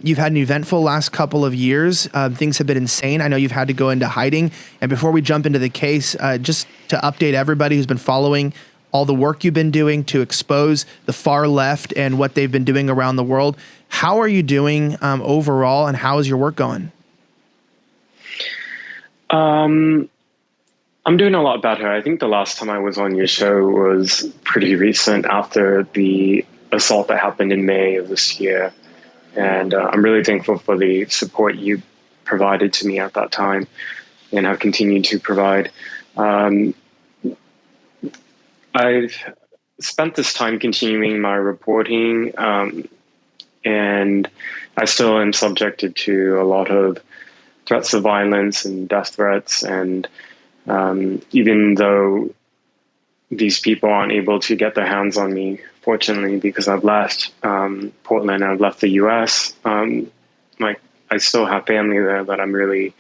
You've had an eventful last couple of years. Things have been insane. I know you've had to go into hiding. And before we jump into the case, just to update everybody who's been following all the work you've been doing to expose the far left and what they've been doing around the world, how are you doing overall, and how is your work going? I'm doing a lot better. I think the last time I was on your show was pretty recent, after the assault that happened in May of this year. And I'm really thankful for the support you provided to me at that time and have continued to provide. I've spent this time continuing my reporting, and I still am subjected to a lot of threats of violence and death threats. And even though these people aren't able to get their hands on me, fortunately, because I've left Portland, I've left the US, I still have family there that I'm really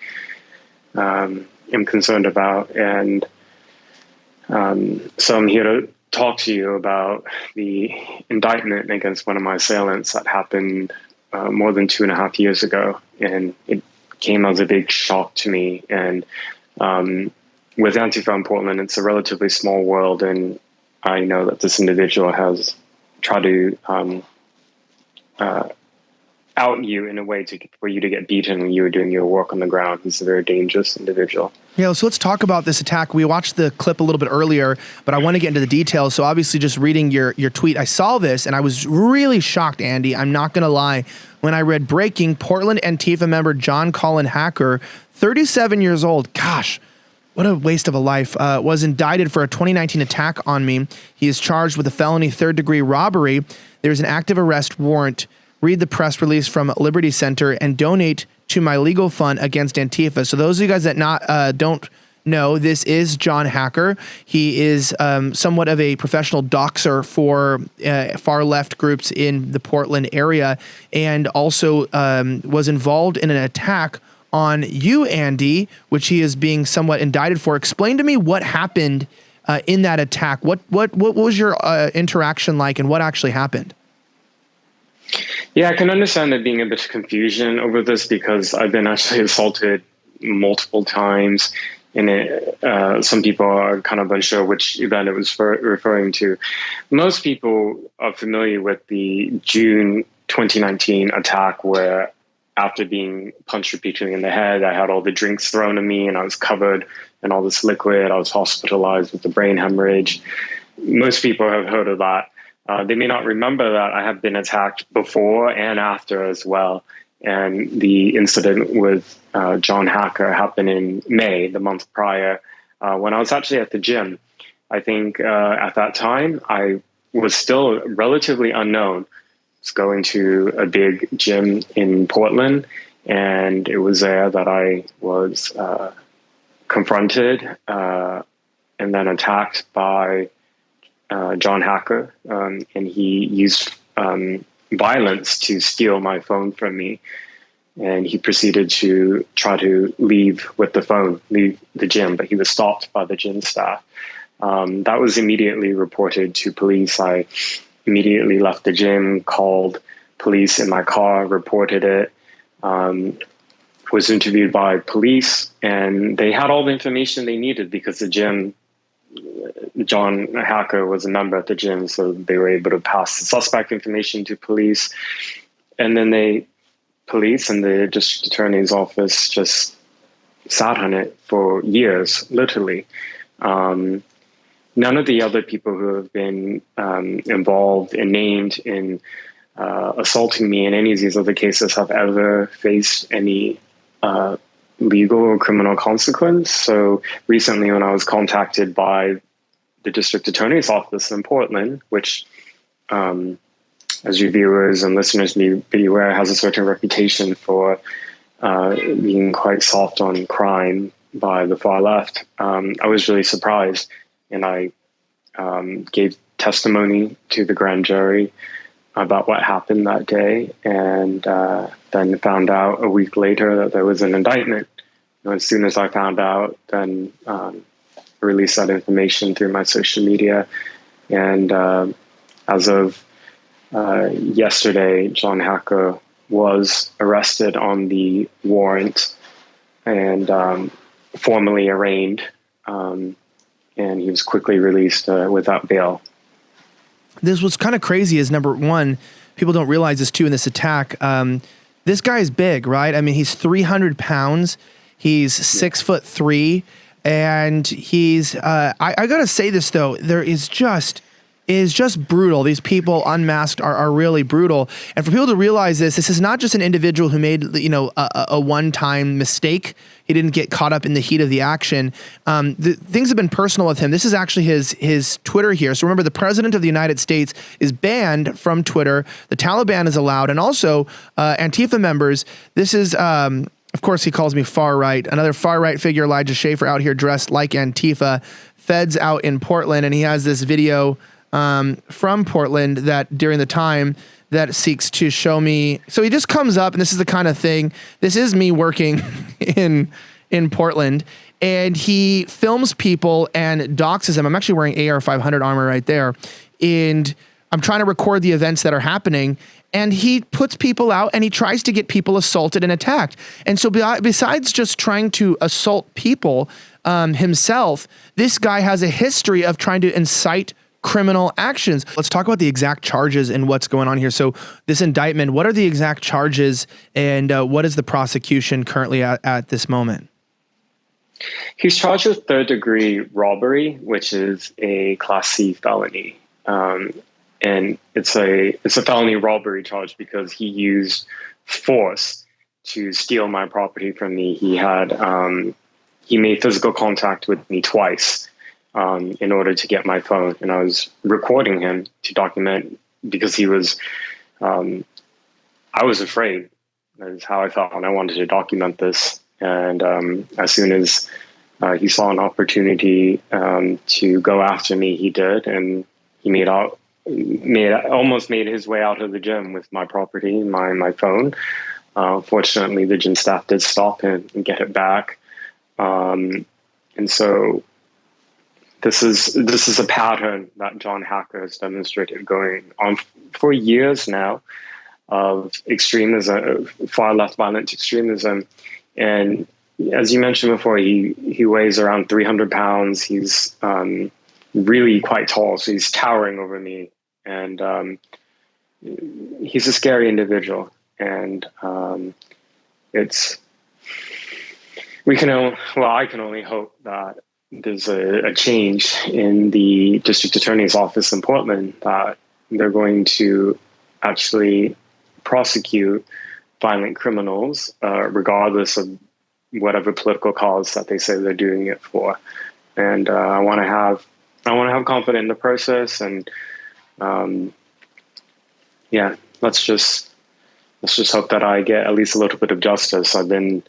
am concerned about. And so I'm here to talk to you about the indictment against one of my assailants that happened more than 2.5 years ago. And it came as a big shock to me. And with ANTIFA in Portland, it's a relatively small world, and I know that this individual has tried to out you in a way for you to get beaten when you were doing your work on the ground. He's a very dangerous individual. Yeah, so let's talk about this attack. We watched the clip a little bit earlier, but I want to get into the details. So obviously, just reading your tweet, I saw this and I was really shocked, Andy. I'm not going to lie. When I read breaking, Portland Antifa member John Colin Hacker, 37 years old, gosh, what a waste of a life, was indicted for a 2019 attack on me. He is charged with a felony third-degree robbery. There's an active arrest warrant. Read the press release from Liberty Center and donate to my legal fund against Antifa. So those of you guys that don't know, this is John Hacker. He is somewhat of a professional doxer for far left groups in the Portland area, and also was involved in an attack on you, Andy, which he is being somewhat indicted for. Explain to me what happened in that attack. What was your interaction like, and what actually happened? Yeah, I can understand there being a bit of confusion over this, because I've been actually assaulted multiple times, and some people are kind of unsure which event it was referring to. Most people are familiar with the June 2019 attack, where after being punched repeatedly in the head, I had all the drinks thrown at me and I was covered in all this liquid. I was hospitalized with a brain hemorrhage. Most people have heard of that. They may not remember that I have been attacked before and after as well. And the incident with John Hacker happened in May, the month prior, when I was actually at the gym. I think at that time, I was still relatively unknown. I was going to a big gym in Portland, and it was there that I was confronted and then attacked by John Hacker, and he used violence to steal my phone from me. And he proceeded to try to leave with the phone, leave the gym, but he was stopped by the gym staff. That was immediately reported to police. I immediately left the gym, called police in my car, reported it, was interviewed by police, and they had all the information they needed, because the gym, John Hacker was a member at the gym, so they were able to pass the suspect information to police. And then police and the district attorney's office just sat on it for years, literally. None of the other people who have been involved and named in assaulting me in any of these other cases have ever faced any legal or criminal consequence. So recently, when I was contacted by the district attorney's office in Portland, which, as your viewers and listeners may be aware, has a certain reputation for being quite soft on crime by the far left, I was really surprised. And I gave testimony to the grand jury about what happened that day, and then found out a week later that there was an indictment. And as soon as I found out, then I released that information through my social media. And as of yesterday, John Hacker was arrested on the warrant and formally arraigned, and he was quickly released without bail. This was kind of crazy is, number one, people don't realize this too in this attack. This guy is big, right? I mean, he's 300 pounds. He's 6'3", and he's, I gotta say this though, is just brutal. These people unmasked are really brutal. And for people to realize this is not just an individual who made, a one-time mistake. He didn't get caught up in the heat of the action. Things have been personal with him. This is actually his Twitter here. So remember, the president of the United States is banned from Twitter. The Taliban is allowed. And also Antifa members. This is, of course, he calls me far right. Another far right figure, Elijah Schaffer, out here dressed like Antifa. Feds out in Portland. And he has this video from Portland that during the time that seeks to show me. So he just comes up, and this is the kind of thing. This is me working in Portland, and he films people and doxes them. I'm actually wearing AR-500 armor right there, and I'm trying to record the events that are happening. And he puts people out, and he tries to get people assaulted and attacked. And so besides just trying to assault people himself, this guy has a history of trying to incite criminal actions. Let's talk about the exact charges and what's going on here. So this indictment, what are the exact charges, and what is the prosecution currently at this moment? He's charged with third-degree robbery, which is a Class C felony. And it's a felony robbery charge because he used force to steal my property from me. He made physical contact with me twice in order to get my phone, and I was recording him to document because he was. I was afraid. That is how I felt, and I wanted to document this. And as soon as he saw an opportunity to go after me, he did, and he almost made his way out of the gym with my property, my phone. Fortunately, the gym staff did stop him and get it back. And so this is a pattern that John Hacker has demonstrated going on for years now of extremism, far left violent extremism. And as you mentioned before, he weighs around 300 pounds. He's really quite tall, so he's towering over me. And he's a scary individual. And I can only hope that there's a change in the district attorney's office in Portland, that they're going to actually prosecute violent criminals, regardless of whatever political cause that they say they're doing it for. And I want to have confidence in the process. And let's just hope that I get at least a little bit of justice. I've been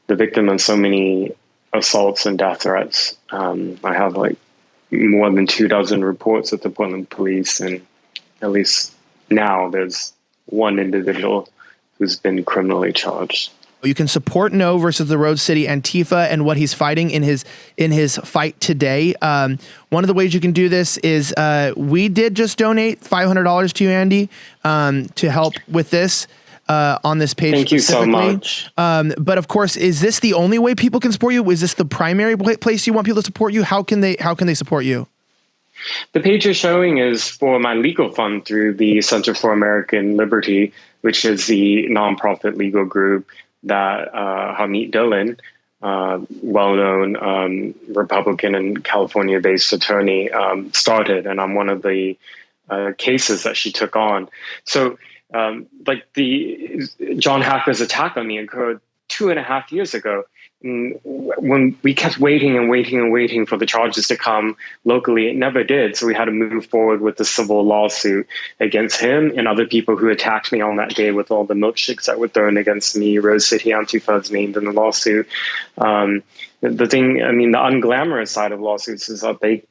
the victim of so many assaults and death threats. I have like more than 24 reports at the Portland police, and at least now there's one individual who's been criminally charged. You can support No versus the Road City Antifa and what he's fighting in his fight today. One of the ways you can do this is we did just donate $500 to you, Andy, to help with this. On this page. Thank you so much. But of course, is this the only way people can support you? Is this the primary place you want people to support you? How can they support you? The page you're showing is for my legal fund through the Center for American Liberty, which is the nonprofit legal group that Hamid Dillon, well-known Republican and California-based attorney, started, and I'm one of the cases that she took on. So the John Hacker's attack on me occurred 2.5 years ago. And when we kept waiting and waiting and waiting for the charges to come locally, it never did. So we had to move forward with the civil lawsuit against him and other people who attacked me on that day with all the milkshakes that were thrown against me. Rose City Antifa is named in the lawsuit. The unglamorous side of lawsuits is that they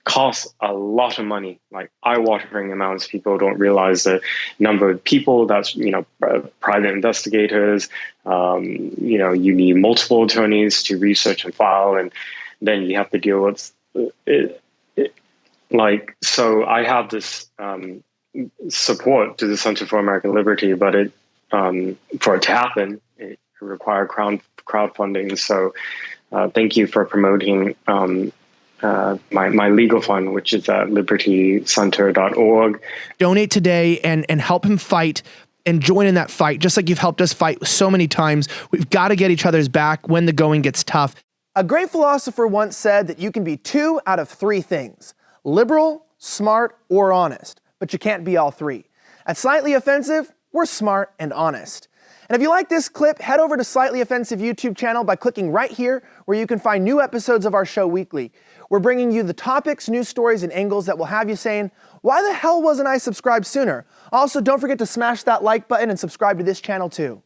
cost a lot of money, like eye-watering amounts. People don't realize the number of people. That's private investigators. You need multiple attorneys to research and file, and then you have to deal with it. So I have this support to the Center for American Liberty, but for it to happen, it required crowdfunding. So thank you for promoting my legal fund, which is at libertycenter.org. Donate today and help him fight and join in that fight, just like you've helped us fight so many times. We've got to get each other's back when the going gets tough. A great philosopher once said that you can be 2 out of 3 things: liberal, smart, or honest, but you can't be all 3. At Slightly Offensive, we're smart and honest. And if you like this clip, head over to Slightly Offensive YouTube channel by clicking right here, where you can find new episodes of our show weekly. We're bringing you the topics, news stories, and angles that will have you saying, why the hell wasn't I subscribed sooner? Also, don't forget to smash that like button and subscribe to this channel too.